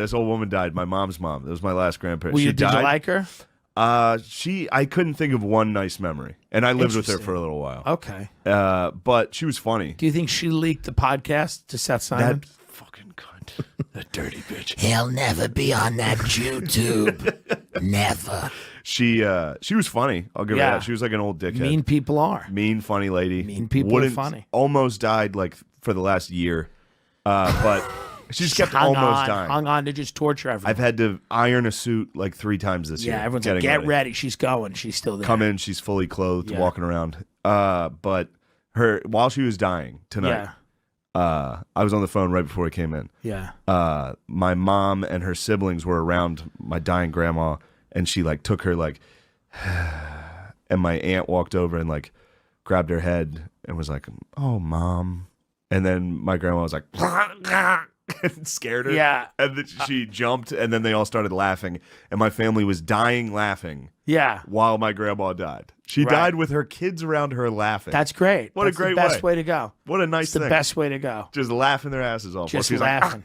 This old woman died. My mom's mom. That was my last grandparent. Did you like her? I couldn't think of one nice memory, and I lived with her for a little while. Okay. But she was funny. Do you think she leaked the podcast to Seth Simon? That fucking cunt. That dirty bitch. He'll never be on that YouTube. Never. She was funny. I'll give her that. She was like an old dickhead. Mean people are. Mean, funny lady. Mean people are funny. Almost died like for the last year. But she's kept almost dying. Hung on to just torture everyone. I've had to iron a suit like 3 times this year. Yeah, everyone's like, get ready. She's going. She's still there. Come in. She's fully clothed, walking around. But while she was dying tonight, I was on the phone right before I came in. Yeah. My mom and her siblings were around my dying grandma, and she like took her like, and my aunt walked over and like grabbed her head and was like, "Oh, Mom." And then my grandma was like, and scared her. Yeah. And then she jumped, and then they all started laughing. And my family was dying laughing. Yeah. While my grandma died. She died with her kids around her laughing. That's great. What a great the best way to go. What a nice thing. The best way to go. Just laughing their asses off. Just she's laughing.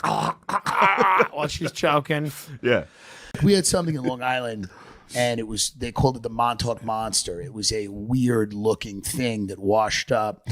While she's choking. Yeah. We had something in Long Island, and they called it the Montauk Monster. It was a weird looking thing that washed up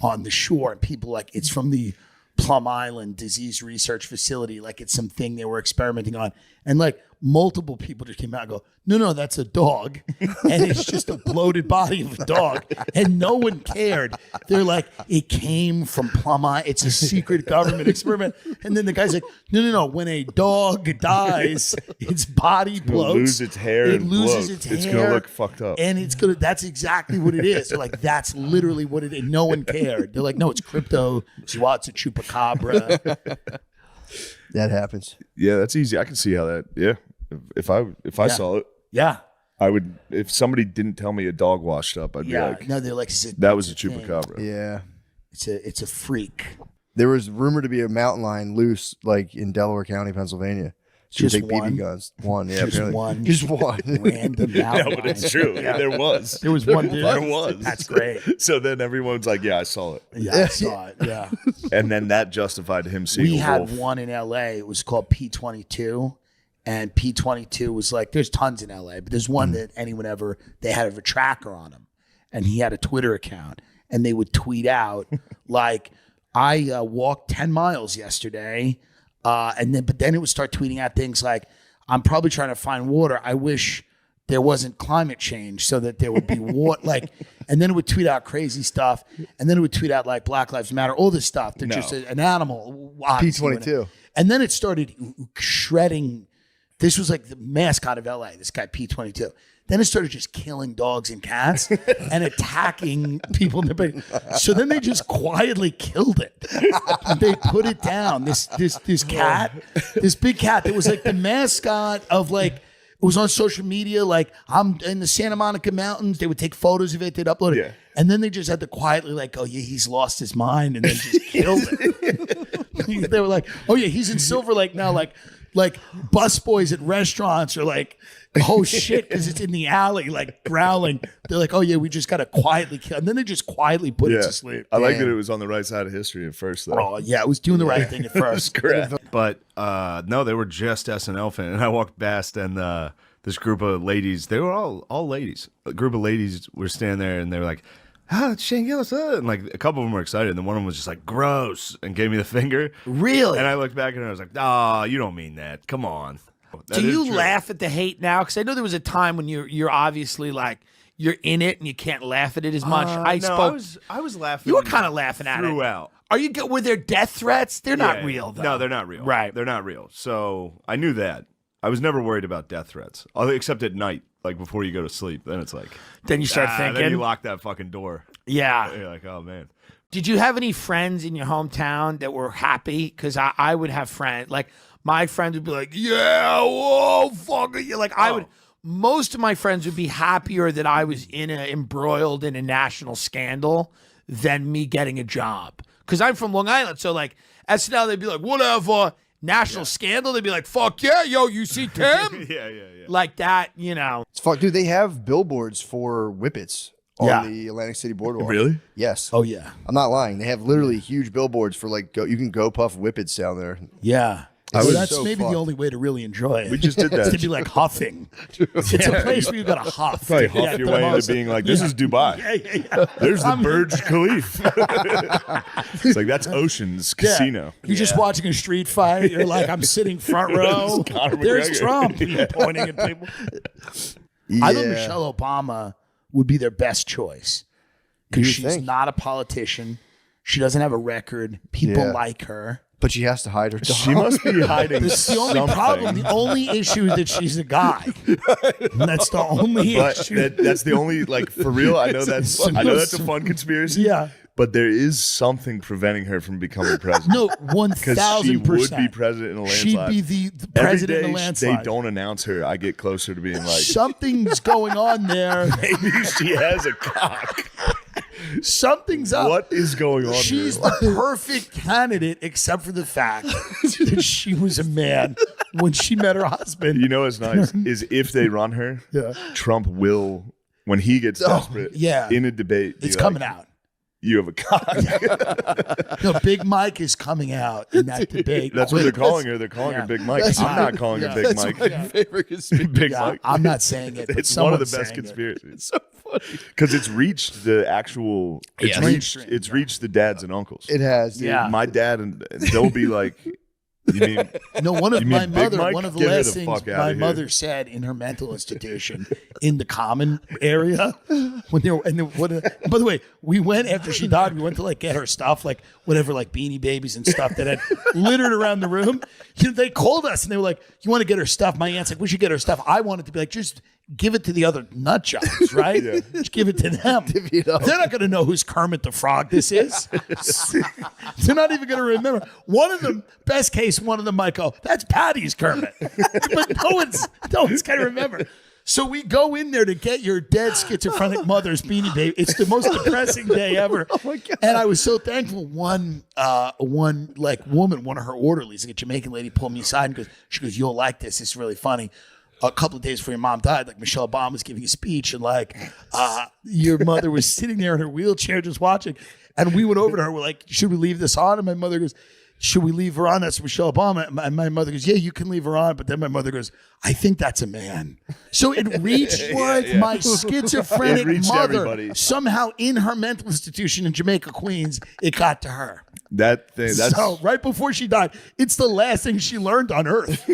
on the shore, and people like, it's from the Plum Island Disease Research Facility. Like, it's something they were experimenting on. And like multiple people just came out and go, no, that's a dog. And it's just a bloated body of a dog. And no one cared. They're like, it came from Plum Island. It's a secret government experiment. And then the guy's like, no. When a dog dies, its body bloats. It'll lose its hair. It loses its hair. It's going to look fucked up. And that's exactly what it is. They're like, that's literally what it is. No one cared. They're like, no, it's crypto. It's chupacabra. That happens. Yeah, that's easy. I can see how that. Yeah, if I saw it, yeah, I would. If somebody didn't tell me a dog washed up, I'd be like, no, they're like, that was a chupacabra. Yeah, it's a freak. There was rumored to be a mountain lion loose, like in Delaware County, Pennsylvania. Just take one? BB guns. One, yeah, Just apparently. one. Just one. Random mountain No, but it's true. Yeah. There was. There was one. There was. That's great. So then everyone's like, yeah, I saw it. Yeah, I saw it. Yeah. And then that justified him seeing We a had wolf. one in LA. It was called P22. And P22 was like, there's tons in LA, but there's one that they had a tracker on him. And he had a Twitter account. And they would tweet out, like, I walked 10 miles yesterday. But then it would start tweeting out things like, I'm probably trying to find water. I wish there wasn't climate change so that there would be water. And then it would tweet out crazy stuff. And then it would tweet out like Black Lives Matter, all this stuff. They're just an animal. P22. And then it started shredding. This was like the mascot of LA, this guy P22. Then it started just killing dogs and cats and attacking people in the bed. So then they just quietly killed it. They put it down. This cat, this big cat that was like the mascot of like, it was on social media. Like, I'm in the Santa Monica Mountains. They would take photos of it. They'd upload it. Yeah. And then they just had to quietly like, oh yeah, he's lost his mind, and then just killed it. They were like, oh yeah, he's in Silver Lake now. Like busboys at restaurants are like, oh shit, because it's in the alley, like growling. They're like, oh yeah, we just got to quietly kill. And then they just quietly put it to sleep. I like that it was on the right side of history at first, though. Oh yeah, it was doing the right thing at first. Correct. But no, they were just SNL fans. And I walked past, and this group of ladies, they were all ladies. A group of ladies were standing there, and they were like, it's Shane Gillis. And like a couple of them were excited, and then one of them was just like, gross, and gave me the finger. Really? And I looked back at her, and I was like, oh, you don't mean that. Come on. Do you laugh at the hate now? Because I know there was a time when you're obviously like, you're in it and you can't laugh at it as much. I was laughing. You were kind of laughing at throughout. it. Were there death threats? They're not real, though. No, they're not real. Right. They're not real. So I knew that. I was never worried about death threats, except at night, like before you go to sleep. Then it's like, then you start thinking. Then you lock that fucking door. Yeah. You're like, oh man. Did you have any friends in your hometown that were happy? Because I would have friends, like my friends would be like, yeah, whoa, fuck it. Like most of my friends would be happier that I was embroiled in a national scandal than me getting a job. Because I'm from Long Island. So like SNL, they'd be like, whatever. National scandal, they'd be like, fuck yeah, yo, you see Tim? Yeah. Like that, you know. It's fuck, dude. They have billboards for whippets on the Atlantic City Boardwalk. Really? Yes. Oh yeah. I'm not lying. They have literally huge billboards for like you can go puff whippets down there. Yeah. Well, was that's so maybe fun. the only way to really enjoy it. We just did It's that. to be like huffing. It's a place where you got to huff. Probably to get huff your the way into most- being like, this is Dubai. Yeah. There's the Burj Khalifa. It's like, that's Ocean's Yeah. casino. You're just watching a street fight. You're like, I'm sitting front row. Conor There's McGregor. Trump. You're pointing at people. I think Michelle Obama would be their best choice because You she's think? not a politician. She doesn't have a record. People Yeah. like her. But she has to hide her dog. She must be hiding That's the only something. problem. The only issue is that she's a guy. And that's the only But issue. that's the only, like, for real, I know that's a fun conspiracy. Yeah. But there is something preventing her from becoming president. No, Because she 1,000%. would be president in a landslide. She'd be the Every president in day a landslide. they don't announce her, I get closer to being like, Something's going on there. maybe she has a cock. Something's up. What is going on She's here? the perfect candidate, except for the fact that she was a man when she met her husband. You know what's nice is if they run her, Trump will, when he gets desperate, yeah. in a debate, be It's like, coming out. You have a cock. No, Big Mike is coming out in that debate. That's what they're calling her. They're calling her Big Mike. I'm not calling her Big Mike. favorite conspiracy. Big Yeah, Mike. I'm not saying it. But It's one of the someone's best saying it. conspiracies. It's so funny. Because it's reached the actual. It's Yeah. reached. Mainstream, It's reached the dads and uncles. It has. Dude. Yeah. My dad and they'll be like, "You mean No, one of You my mean Big mother. Mike? One of the Get her last the things fuck outta my here. mother said in her mental institution in the common area when they were. And by the way, we went after she died. We went to like get her stuff, like whatever, like Beanie Babies and stuff that had littered around the room. You know, they called us and they were like, "You want to get her stuff?" My aunt's like, "We should get her stuff." I wanted to be like, just give it to the other nut jobs, right? Just give it to them. it up. They're not going to know who's Kermit the Frog this is. They're not even going to remember. One of them, best case, one of them might go, "That's Patty's Kermit," but no one's going to remember. So we go in there to get your dead schizophrenic mother's Beanie Baby. It's the most depressing day ever. Oh my God. And I was so thankful. One like woman, one of her orderlies, like a Jamaican lady, pulled me aside and she goes, "You'll like this. It's really funny." A couple of days before your mom died, like Michelle Obama was giving a speech, and like your mother was sitting there in her wheelchair just watching. And we went over to her. We're like, "Should we leave this on?" And my mother goes, "Should we leave her on?" That's Michelle Obama. And my mother goes, "Yeah, you can leave her on." But then my mother goes, "I think that's a man." So it reached my schizophrenic It reached mother. everybody. Somehow in her mental institution in Jamaica, Queens, it got to her. that thing? That's So right before she died, it's the last thing she learned on earth.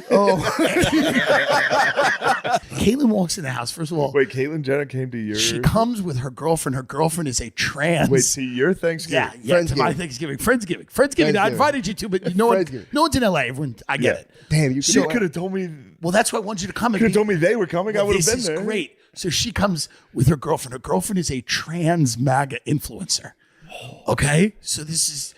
Caitlyn walks in the house. First of all, wait. Caitlyn Jenner came to your. she comes with her girlfriend. Her girlfriend is a trans. Wait, to your Thanksgiving. Yeah, to my Thanksgiving. Friendsgiving. I invited you to, but no one's in LA. Everyone, I get it. Damn, you You could have told me. Well, that's why I want you to come. Could have told me they were coming. I would have This been is there. great. So she comes with her girlfriend. Her girlfriend is a trans MAGA influencer. Okay, so this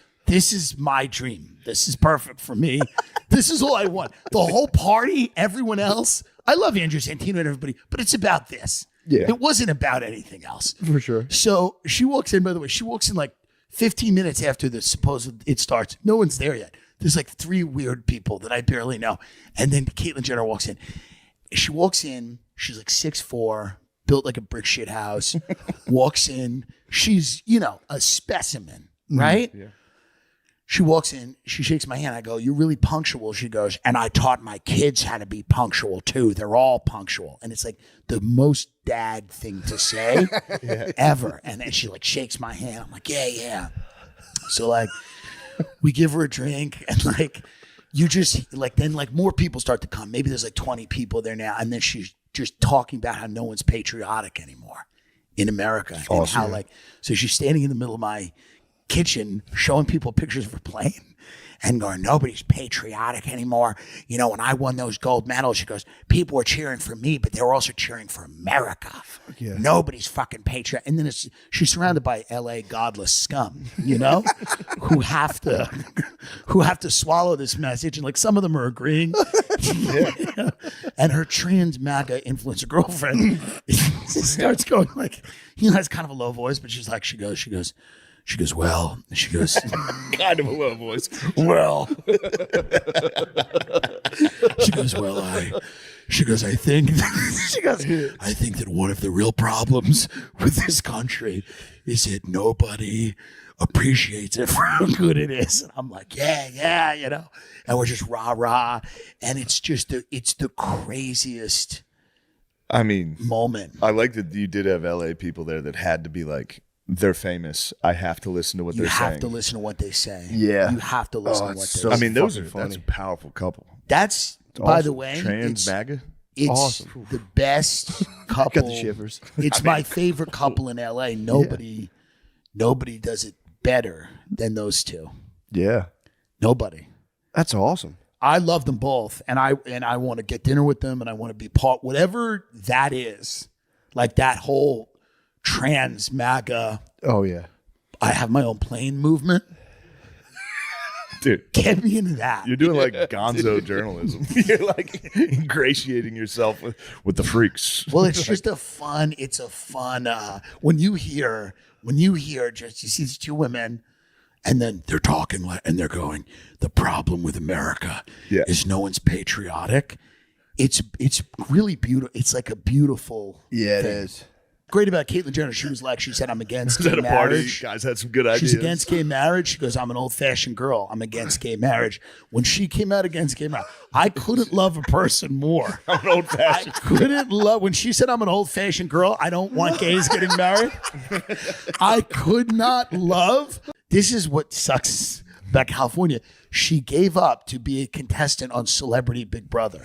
is my dream. This is perfect for me. This is all I want. The whole party, everyone else. I love Andrew Santino and everybody, but it's about this. Yeah. It wasn't about anything else. For sure. So she walks in, by the way, she walks in like 15 minutes after the supposed it starts. No one's there yet. There's like 3 weird people that I barely know. And then Caitlyn Jenner walks in. She walks in, she's like 6'4", built like a brick shit house, walks in. She's, a specimen, right? Yeah. She walks in, she shakes my hand. I go, "You're really punctual." She goes, "And I taught my kids how to be punctual too. They're all punctual." And it's like the most dad thing to say ever. And then she like shakes my hand. I'm like, yeah. So like we give her a drink and like you just like then like more people start to come. Maybe there's like 20 people there now. And then she's just talking about how no one's patriotic anymore in America. And how like, so she's standing in the middle of my kitchen showing people pictures of her plane and going, "Nobody's patriotic anymore. When I won those gold medals," she goes, "people were cheering for me, but they were also cheering for America. Yeah. Nobody's fucking patriot." And then she's surrounded by LA godless scum, who have to swallow this message. And like some of them are agreeing. And her trans MAGA influencer girlfriend starts going like, has kind of a low voice, but she goes, She goes, well, she goes, Kind of a low voice. well, she goes, well, she goes, I think, she goes, I think that one of the real problems with this country is that nobody appreciates it for how good it is. And I'm like, yeah, you know, and we're just rah rah, and it's just it's the craziest I mean, moment. I like that you did have LA people there that had to be like, they're famous. I have to listen to what You they're have saying. to listen to what they say. Yeah. You have to listen to what it's they so say. I mean, that's fucking a funny. powerful couple. That's, by the Awesome. way, Trans MAGA. it's Awesome. the best couple. Got the shivers. It's my favorite couple in LA. Nobody does it better than those two. Yeah. Nobody. That's awesome. I love them both, and I want to get dinner with them, and I want to be part, whatever that is, like that whole trans MAGA. Oh yeah. I have my own plane movement. Dude, Get me into that. you're doing like gonzo journalism. You're like ingratiating yourself with the freaks. Well, it's just a fun. It's a fun. When you hear just you see these two women, and then they're talking and they're going. The problem with America Yeah. is no one's patriotic. It's really beautiful. It's like a beautiful. Yeah, it thing. is. Great about Caitlyn Jenner. She said I'm against Was gay at a party. marriage. Guys had some good ideas. She's against gay marriage. She goes, I'm an old-fashioned girl. I'm against gay marriage. When she came out against gay marriage, I couldn't love a person more. I'm an old I fashioned. couldn't love when she said I'm an old-fashioned girl. I don't want gays getting married. I could not love. This is what sucks about California. She gave up to be a contestant on Celebrity Big Brother.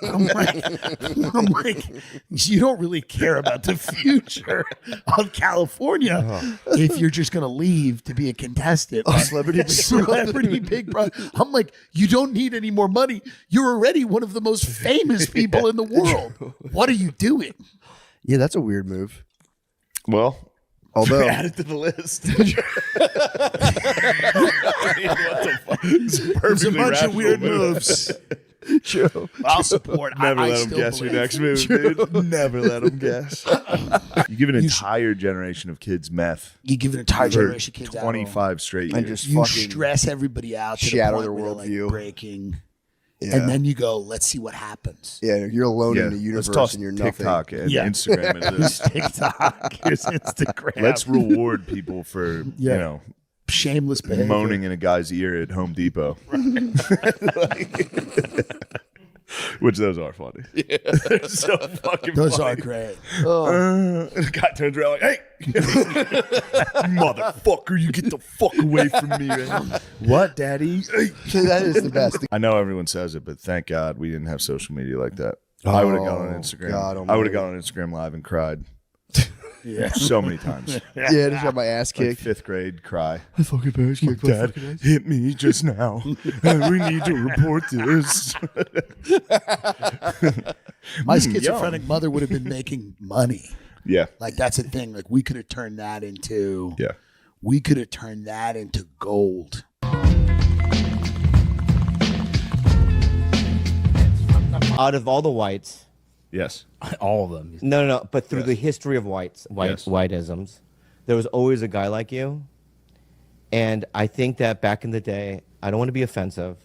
I'm like, you don't really care about the future of California if you're just going to leave to be a contestant on Celebrity Big Brother. I'm like, you don't need any more money. You're already one of the most famous people in the world. What are you doing? Yeah, that's a weird move. Well, Although add it to the list. I mean, what the fuck? It's There's a perfectly bunch of rational weird move. moves. Joe. I'll support. Never I let them still guess your believe. next move, dude. Never let them guess. You give an entire generation of kids meth You give an entire for generation of kids out. 25 straight And years. just You fucking stress everybody out to the shatter point their where they're, like worldview. breaking, Yeah. and then you go, let's see what happens. Yeah, you're alone Yeah, in the universe let's toss and you're nothing. TikTok and Yeah. Instagram into Here's this. TikTok. Here's Instagram. Let's reward people for, Yeah. you know, shameless behavior. moaning in a guy's ear at Home Depot. Which those are funny. They're so fucking Those funny. are great. And the guy turns around like, hey, motherfucker, you get the fuck away from me, man. What, daddy? That is the best. I know everyone says it, but thank God we didn't have social media like that. I would have gone on Oh, Instagram. God I would almighty. have gone on Instagram Live and cried Yeah. so many times. Yeah, just got my ass Like kicked. fifth grade cry. I fucking parents kicked my Dad fucking ass. hit me just now. And we need to report this. My schizophrenic mother would have been making money. Yeah. Like that's the thing. Like we could have turned that into. Yeah. We could have turned that into gold. Out of all the whites, Yes. All of them. no, but through the history of whiteisms, there was always a guy like you. And I think that back in the day, I don't want to be offensive,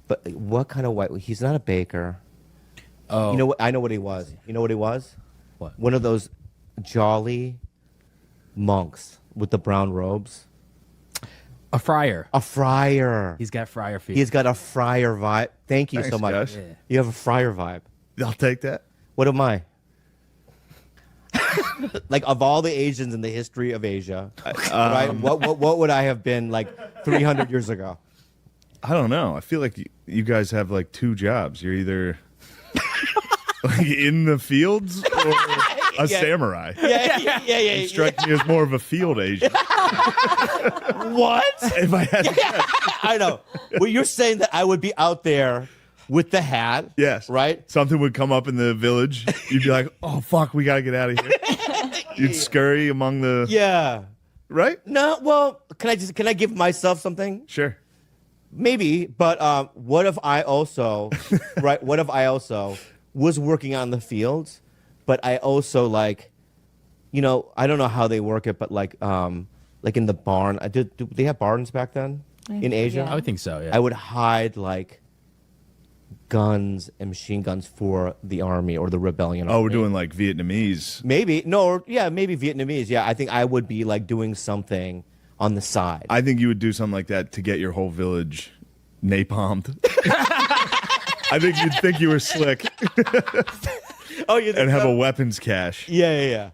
but what kind of white? He's not a baker. Oh, You know what? I know what he was. You know what he was? What? One of those jolly monks with the brown robes. a friar. A friar. He's got friar feet. He's got a friar vibe. Thank you Thanks, so much. Josh. Yeah. You have a friar vibe. I'll take that. What am I? Like of all the Asians in the history of Asia, right? What would I have been like 300 years ago? I don't know. I feel like you guys have like two jobs. You're either like in the fields or a samurai. Yeah. You strike me as more of a field Asian. What? If I had to guess. I know. Well, you're saying that I would be out there with the hat. Yes. Right? Something would come up in the village. You'd be like, oh, fuck, we got to get out of here. You'd scurry among the. Yeah. Right? No, well, can I give myself something? Sure. Maybe, but what if I also, right? What if I also was working on the fields, but I also like, you know, I don't know how they work it, but like, like in the barn. Do they have barns back then in Asia? I would think so. Yeah. I would hide like guns and machine guns for the army or the rebellion. Oh, we're army. doing like Vietnamese. Maybe maybe Vietnamese. Yeah, I think I would be like doing something on the side. I think you would do something like that to get your whole village napalmed. I think you'd think you were slick Oh, you and have a weapons cache. Yeah.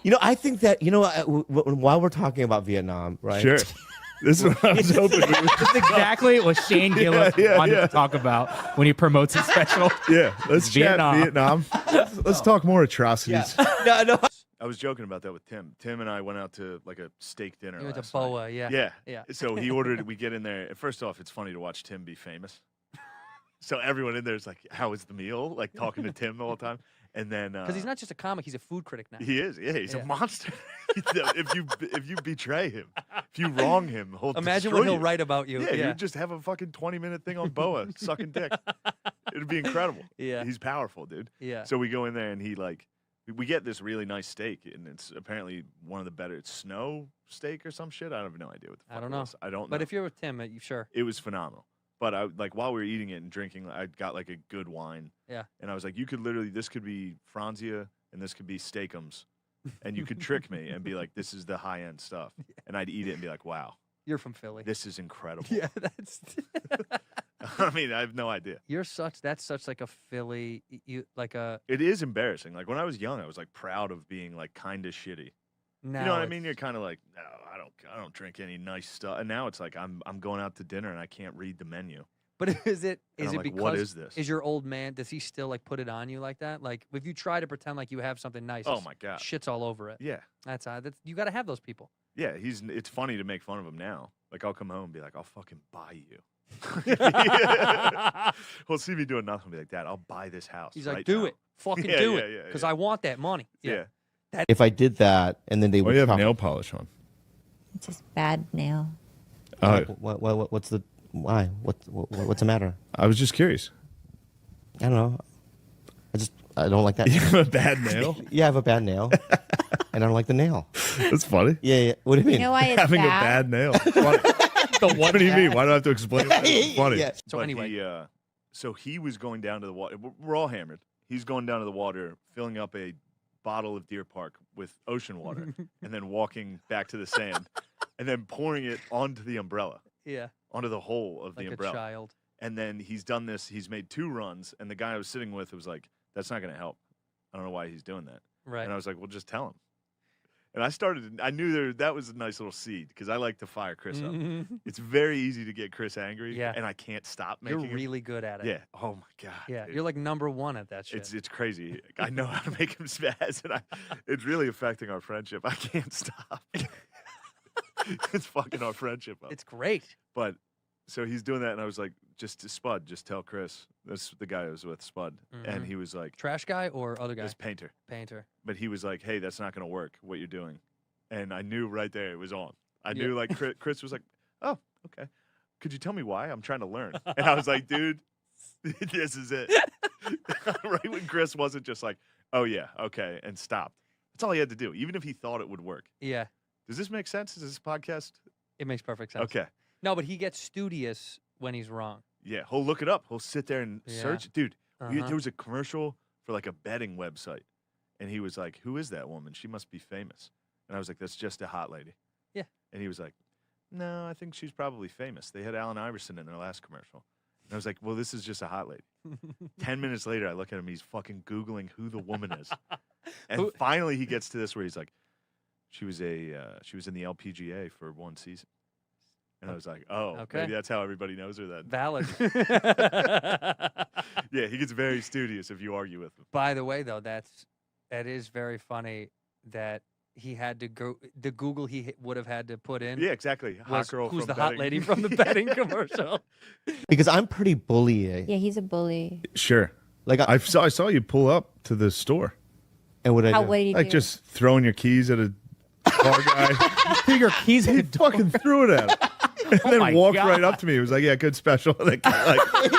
You know, I think that while we're talking about Vietnam, right? Sure. This is what I was hoping we would. That's exactly what Shane Gillis wanted to talk about when he promotes his special. Yeah, let's Vietnam. chat Vietnam. Let's talk more atrocities. No. I was joking about that with Tim. Tim and I went out to like a steak dinner. You went to last night. Boa, yeah. Yeah. So he ordered. We get in there. First off, it's funny to watch Tim be famous. So everyone in there is like, "How was the meal?" Like talking to Tim the whole time. And then Because he's not just a comic; he's a food critic now. he is. Yeah, he's Yeah. a monster. if you betray him, if you wrong him, he'll Imagine destroy what he'll you. write about you. Yeah, Yeah. you just have a fucking 20-minute thing on Boa sucking dick. It'd be incredible. Yeah. He's powerful, dude. Yeah. So we go in there and he like, we get this really nice steak and it's apparently one of the better. It's snow steak or some shit. I have no idea what the fuck I don't it know. was. I don't know. But if you're with Tim, you sure? It was phenomenal. But I like while we were eating it and drinking, I got like a good wine. Yeah. And I was like, you could literally, this could be Franzia and this could be Steakums. And you could trick me and be like, this is the high end stuff. And I'd eat it and be like, wow, You're from Philly. this is incredible. Yeah, that's. I mean, I have no idea. That's such like a Philly. You like a. It is embarrassing. Like when I was young, I was like proud of being like kind of shitty. Now You know what I mean? it's- You're kind of like, no, I don't drink any nice stuff. And now it's like I'm going out to dinner and I can't read the menu. But is it And is I'm it like, because what is this? is your old man? Does he still like put it on you like that? Like if you try to pretend like you have something nice, Oh it's- my God. shit's all over it. Yeah. That's you got to have those people. Yeah, it's funny to make fun of him now. Like I'll come home and be like, I'll fucking buy you. He'll see me doing nothing and be like, Dad, I'll buy this house. He's like, right do now." it, fucking Yeah, do yeah, it, yeah, because yeah. I want that money. Yeah. If I did that, and then they Why would do you have talk- nail polish on? It's just bad nail. Oh, what's the why? What's the matter? I was just curious. I don't know. I don't like that. You have a bad nail? Yeah, I have a bad nail, and I don't like the nail. That's funny. Yeah. What do you mean? You know why it's Having bad? a bad nail. It's funny. What do you mean? Why do I have to explain that? It's funny. Yeah. So But anyway. so he was going down to the water. We're all hammered. He's going down to the water, filling up a bottle of Deer Park with ocean water, and then walking back to the sand, and then pouring it onto the umbrella, Yeah, onto the hole of like the a umbrella. child. And then he's done this. He's made 2 runs, and the guy I was sitting with was like, "That's not going to help. I don't know why he's doing that." Right. And I was like, "Well, just tell him." And I knew that was a nice little seed because I like to fire Chris up. It's very easy to get Chris angry, Yeah. and I can't stop You're making him. really good at it. Yeah. Oh my God. Yeah, dude. you're like #1 at that shit. It's crazy. I know how to make him spaz, and it's really affecting our friendship. I can't stop. It's fucking our friendship up. It's great. But so he's doing that, and I was like, Spud, just tell Chris. That's the guy I was with, Spud, and Mhm. he was like, Trash guy or other guy? this painter. Painter. But he was like, hey, that's not going to work. What you're doing, and I knew right there it was on. I Yeah. knew like Chris was like, oh, okay. Could you tell me why? I'm trying to learn. And I was like, dude, this is it. Right when Chris wasn't just like, oh yeah, okay, and stopped. That's all he had to do, even if he thought it would work. Yeah, Does this make sense? Is this podcast? it makes perfect sense. Okay. No, but he gets studious when he's wrong. Yeah, he'll look it up. He'll sit there and Yeah. search. Dude, Uh-huh. there was a commercial for like a betting website. And he was like, who is that woman? She must be famous. And I was like, that's just a hot lady. Yeah. And he was like, no, I think she's probably famous. They had Allen Iverson in their last commercial. And I was like, well, this is just a hot lady. 10 minutes later, I look at him. He's fucking Googling who the woman is. And Who- finally, he gets to this where he's like, she was in the LPGA for 1 season. And I was like, oh, Okay. maybe that's how everybody knows her then. Valid. Yeah, he gets very studious if you argue with him. By the way, though, that is very funny that he had to go. The Google he would have had to put in. Yeah, exactly. Hot Was, girl who's from the hot betting. lady from the betting commercial? Because I'm pretty bully. Yeah, he's a bully. Sure. Like I saw you pull up to the store, and what I How do? what did he like do? just throwing your keys at a car guy. Threw your keys in He the door. fucking threw it at him. And Oh then my walked right God. up to me. He was like, yeah, good special. And like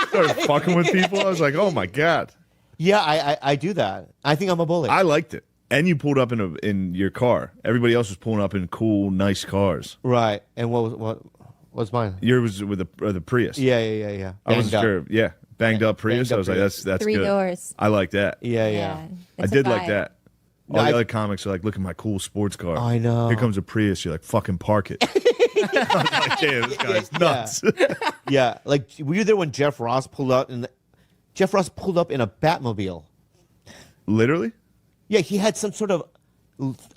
started fucking with people. I was like, oh my God. Yeah, I do that. I think I'm a bully. I liked it. And you pulled up in your car. Everybody else was pulling up in cool, nice cars. Right. And what was mine? Yours was with the Prius. Yeah. I wasn't sure. Yeah, banged up Prius. Banged up I was like, Prius. that's Three good. doors. I like that. Yeah. I It's a did like vibe. that. All No, the I- other comics are like, look at my cool sports car. I know. Here comes a Prius. You're like, fucking park it. I was like, damn, this guy's nuts. Yeah. Like, were you there when Jeff Ross pulled up in a Batmobile? Literally? Yeah, he had some sort of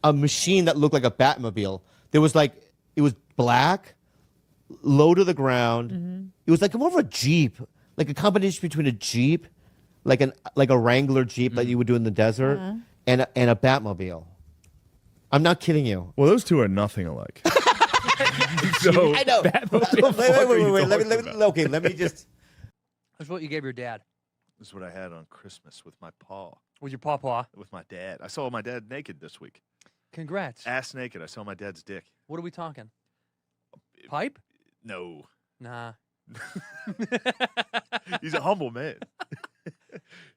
a machine that looked like a Batmobile. There was like, it was black, low to the ground. It was like more of a Jeep, like a combination between a Jeep, like a Wrangler Jeep that you would do in the desert, and a Batmobile. I'm not kidding you. Well, those two are nothing alike. So, I know. Wait. Let me just. That's what you gave your dad. this is what I had on Christmas with my paw, With your pawpaw. with my dad. I saw my dad naked this week. Congrats. Ass naked. I saw my dad's dick. What are we talking? Pipe? No. Nah. He's a humble man.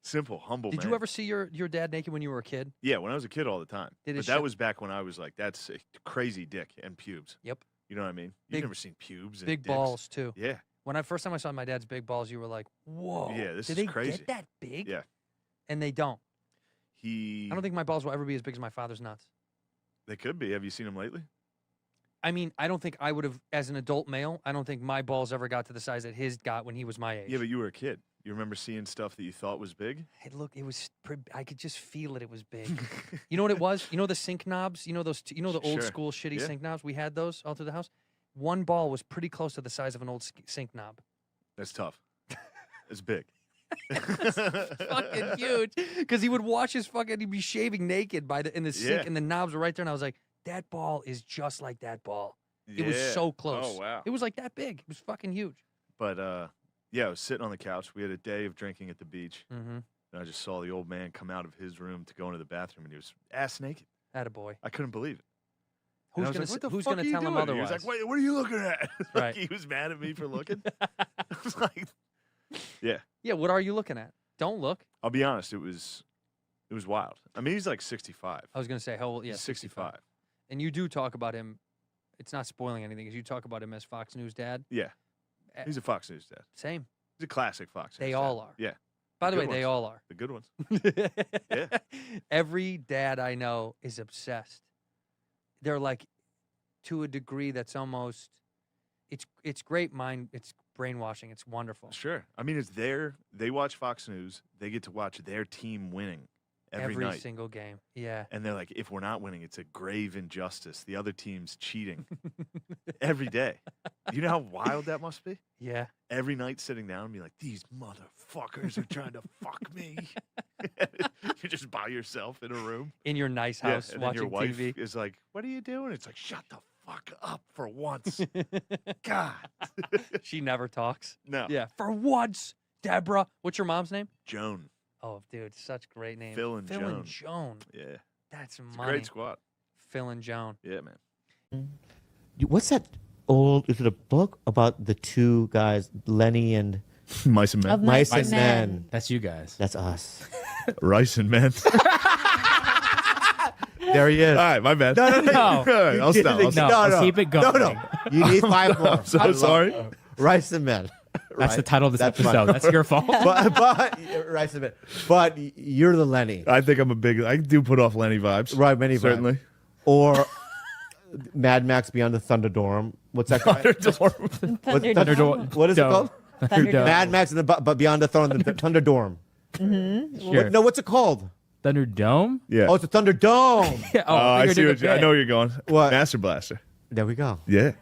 Simple, humble man. Did you ever see your dad naked when you were a kid? Yeah, when I was a kid all the time. Did it But that show- was back when I was like, that's a crazy dick and pubes. Yep. You know what I mean? You've Big- never seen pubes and Big dicks. balls too. Yeah. When first time I saw my dad's big balls, you were like, "Whoa, Yeah, this did is they crazy. get that big?" Yeah. And they don't. I I don't think my balls will ever be as big as my father's nuts. they could be. Have you seen him lately? I mean, I don't think I would have, as an adult male, I don't think my balls ever got to the size that his got when he was my age. Yeah, but you were a kid. You remember seeing stuff that you thought was big? It was. I could just feel it. It was big. You know what it was? You know the sink knobs? You know those? You know the old Sure. school shitty Yeah. sink knobs? We had those all through the house. One ball was pretty close to the size of an old sink knob. That's tough. It's big. Fucking huge. Because he would wash his fucking. He'd be shaving naked in the sink, Yeah. and the knobs were right there. And I was like, that ball is just like that ball. It was Yeah. so close. Oh, wow. It was like that big. It was fucking huge. But yeah, I was sitting on the couch. We had a day of drinking at the beach. Mm-hmm. And I just saw the old man come out of his room to go into the bathroom, and he was ass naked. Attaboy. I couldn't believe it. And Who's I was gonna like, "What the who's fuck gonna are you tell him doing?" otherwise? He was like, "Wait, what are you looking at?" Like, Right. he was mad at me for looking. I was like, "Yeah." Yeah. What are you looking at? Don't look. I'll be honest. It was wild. I mean, he's like 65. I was gonna say how old? Yeah, He's 65. And you do talk about him. It's not spoiling anything, because you talk about him as Fox News dad. Yeah, Eh, he's a Fox News dad. Same. He's a classic Fox News They dad. all are. Yeah, By the good way, they ones. all are. the good ones. Yeah. Every dad I know is obsessed. They're like, to a degree that's almost, it's great mind, it's brainwashing, it's wonderful. Sure. I mean, it's they watch Fox News. They get to watch their team winning every night. single game. Yeah. And they're like, if we're not winning, it's a grave injustice. The other team's cheating every day. You know how wild that must be? Yeah. Every night sitting down and be like, these motherfuckers are trying to fuck me. You're just by yourself in a room. In your nice house and then watching your wife TV. is like, what are you doing? It's like, shut the fuck up for once. God. She never talks. No. Yeah. For once, Deborah. What's your mom's name? Joan. Oh, dude, such great name. Phil and Joan. Joan. Yeah. That's It's a money. great squad. Phil and Joan. Yeah, man. What's that old? Is it a book about the two guys, Lenny and Mice and Of men. Mice Mice and and Men. Men? That's you guys. That's us. Rice and men. There he is. All right, my bad. No. All right, I'll stop. I'll stop. No, keep it going. No. You need 5 more. I'm so sorry. Rice and Men. That's the title of this That's episode. fine. That's your fault. but Rice and Men. But you're the Lenny. I think I'm a big. I do put off Lenny vibes. Right, many vibes. certainly. Or Mad Max Beyond the Thunderdome. What's that called? Thunderdome. What is it called? Thunderdome. Mad Max and but Beyond the Thunderdome. Sure. No, what's it called? Thunderdome? Yeah. Oh, it's a Thunderdome. Yeah, I see. I know where you're going. What? Master Blaster. There we go. Yeah.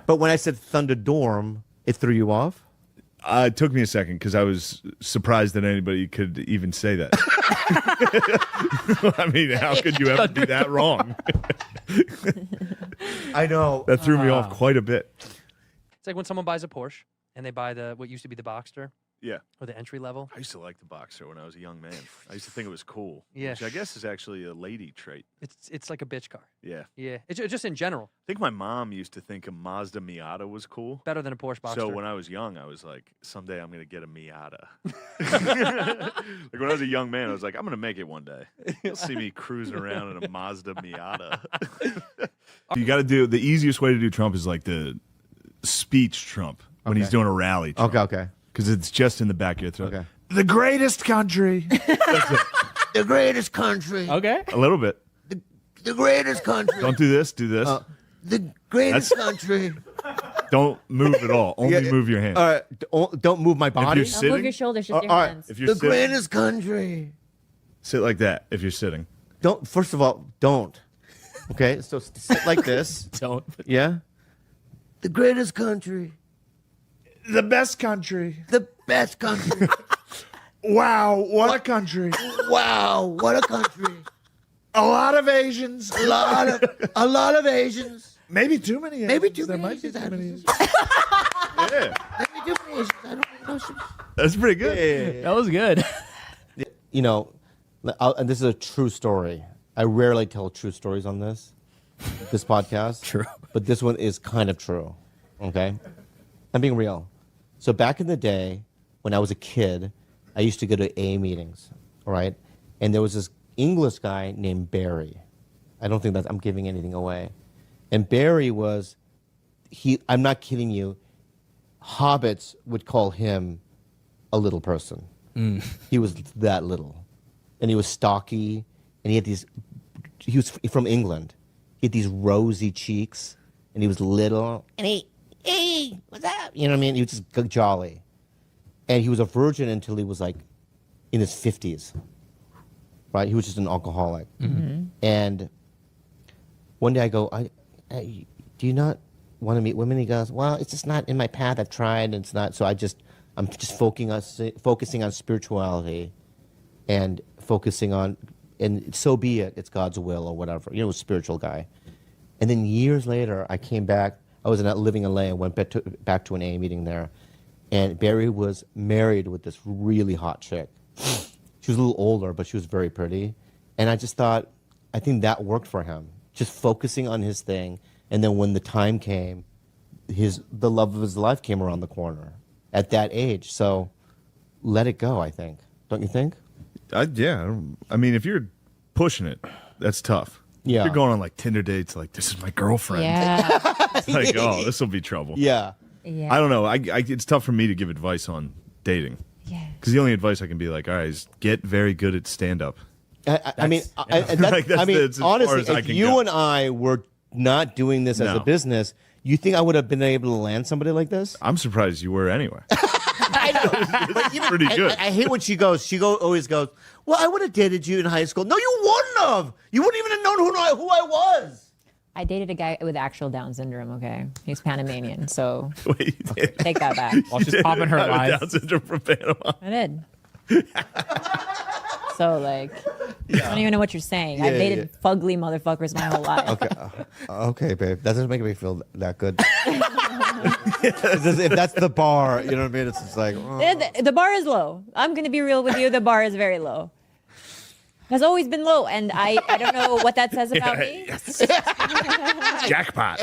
But when I said Thunderdome, it threw you off? It took me a second because I was surprised that anybody could even say that. I mean, how could you ever be that wrong? I know. That threw me off quite a bit. It's like when someone buys a Porsche and they buy what used to be the Boxster. Yeah. or the entry level. I used to like the boxer when I was a young man. I used to think it was cool. Yeah. Which I guess is actually a lady trait. It's like a bitch car. Yeah. Yeah, it's just in general I think my mom used to think a Mazda Miata was cool. better than a Porsche Boxster. So when I was young, I was like, someday I'm going to get a Miata. Like when I was a young man, I was like, I'm going to make it one day. You'll see me cruising around in a Mazda Miata. You got to do the easiest way to do Trump is like the speech Trump when he's doing a rally. Trump. Okay. Because it's just in the back of your throat. Okay. The greatest country. The greatest country. Okay. A little bit. The greatest country. Don't do this. Do this. The greatest country. Don't move at all. Only move your hand. All right. Don't move my If body. you're Don't move sitting, your shoulders, just your all right. hands. if you're The sitting, greatest country. sit like that. If you're sitting, Don't. First of all, don't. Okay. So sit like this. Don't. Yeah. The greatest country. the best country. The best country. Wow, what a country! Wow, what a country. A lot of Asians. A lot of Asians. Maybe too many. Asians. Maybe too There many might be Asians. too many Asians. Maybe too many Asians. I don't know. That's pretty good. That was good. You know, and this is a true story. I rarely tell true stories on this podcast. True. But this one is kind of true. Okay? I'm being real. So back in the day, when I was a kid, I used to go to AA meetings, all right? And there was this English guy named Barry. I don't think that I'm giving anything away. And Barry was, I'm not kidding you, hobbits would call him a little person. He was that little. And he was stocky, and he was from England. He had these rosy cheeks, and he was little, and hey, what's up? You know what I mean? He was just jolly. And he was a virgin until he was like in his 50s, right? He was just an alcoholic. And one day I go, do you not want to meet women? He goes, well, it's just not in my path. I've tried, and it's not. So I'm just focusing on spirituality and focusing on, and so be it. It's God's will or whatever. You know, a spiritual guy. And then years later, I came back. I was living in LA and went back to an AA meeting there. And Barry was married with this really hot chick. She was a little older, but she was very pretty. And I just thought, I think that worked for him. Just focusing on his thing. And then when the time came, the love of his life came around the corner at that age. So let it go, I think. Don't you think? Yeah. I mean, if you're pushing it, that's tough. Yeah. If you're going on like Tinder dates, like, this is my girlfriend. Yeah. It's like, oh, this will be trouble. Yeah. Yeah. I don't know. It's tough for me to give advice on dating. Yeah. Because the only advice I can be like, all right, is get very good at stand-up. I mean, Like, that's as far honestly, as I if can you go. and I were not doing this as No. a business, you think I would have been able to land somebody like this? I'm surprised you were anyway. I know. But even, pretty good. I hate when she goes. Always goes, well, I would have dated you in high school. No, you wouldn't have. You wouldn't even have known who I was. I dated a guy with actual Down syndrome, okay? He's Panamanian, so Wait, you did. take that back. While she's popping her Have eyes. Down syndrome from Panama. I did. So, like, I don't even know what you're saying. I've dated fugly motherfuckers my whole life. Okay, babe. That doesn't make me feel that good. If that's the bar, you know what I mean? It's just like, The bar is low. I'm going to be real with you. The bar is very low. Has always been low, and I don't know what that says about me. Jackpot.